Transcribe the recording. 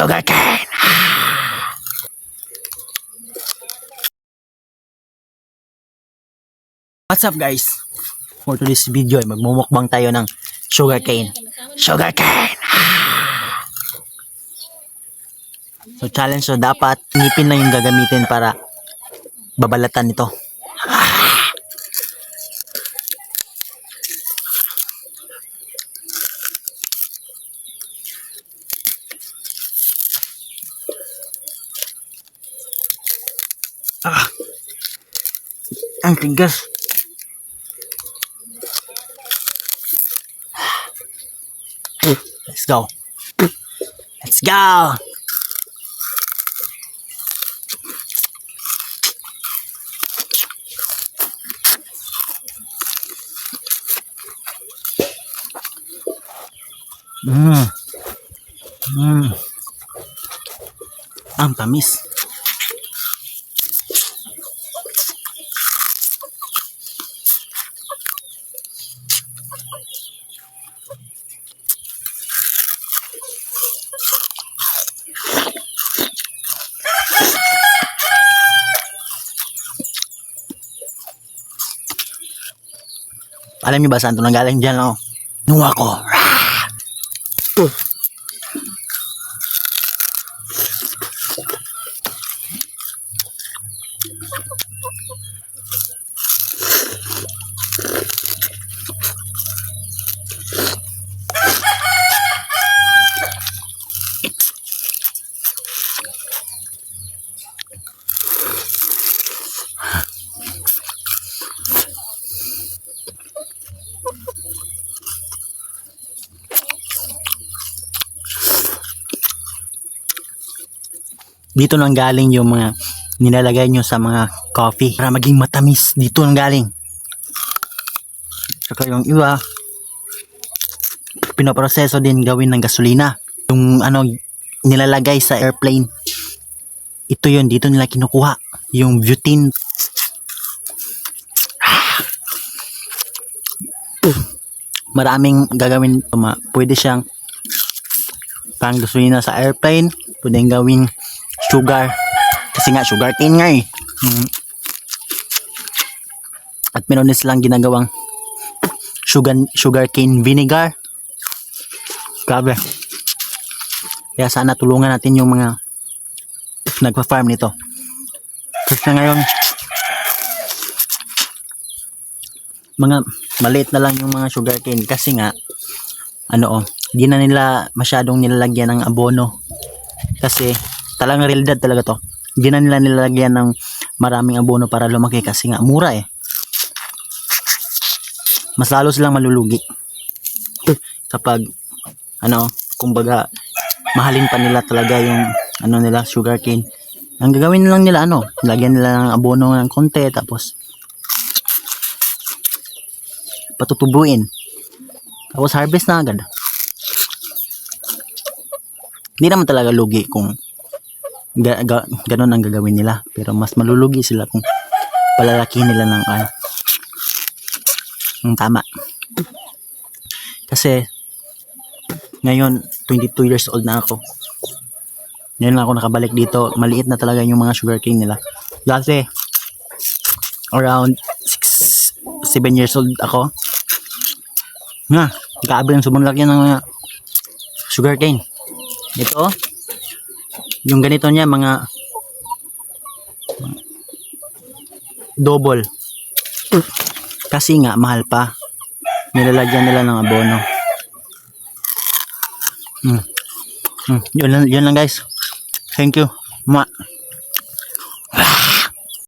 Sugarcane. What's up guys? For today's video ay magmumukbang tayo ng sugarcane. Sugarcane. So challenge, so dapat ngipin lang yung gagamitin para babalatan nito. Ang tigas. Let's go. Let's go. Ang tamis. Alam niyo ba saan ito nanggaling dyan? Oh? Nuwa ko. Dito nang galing yung mga nilalagay nyo sa mga coffee para maging matamis. Dito nang galing. Saka yung iba, pinoproseso din gawin ng gasolina. Yung ano, nilalagay sa airplane. Ito yun, dito nila kinukuha. Yung butane. Maraming gagawin. Pwede siyang pang gasolina sa airplane. Pwede gawin sugar, kasi nga sugar cane nga eh. At meron din silang ginagawang sugar cane vinegar. Grabe. Kaya sana tulungan natin yung mga nagpa-farm nito, kasi ngayon mga maliit na lang yung mga sugar cane, kasi nga ano, di na nila masyadong nilalagyan ng abono, kasi talagang realidad talaga to. Hindi na nila nilalagyan ng maraming abono para lumaki, kasi nga mura eh. Mas lalo silang malulugi kapag ano, kumbaga mahalin pa nila talaga yung ano nila, sugarcane. Ang gagawin lang nila ano, lagyan nila ng abono ng konti, tapos patutubuin, tapos harvest na agad. Hindi naman talaga lugi kung ganon ang gagawin nila, pero mas malulugi sila kung palalaki nila ng ng tama. Kasi ngayon 22 years old na ako. Ngayon lang ako nakabalik dito. Maliit na talaga yung mga sugarcane nila. Dati around 7 years old ako. Nga, grabe ang sobrang laki ng mga sugarcane. Ito yung ganito niya, mga double, kasi nga mahal pa, nilalagyan nila ng abono. Yun lang guys, thank you.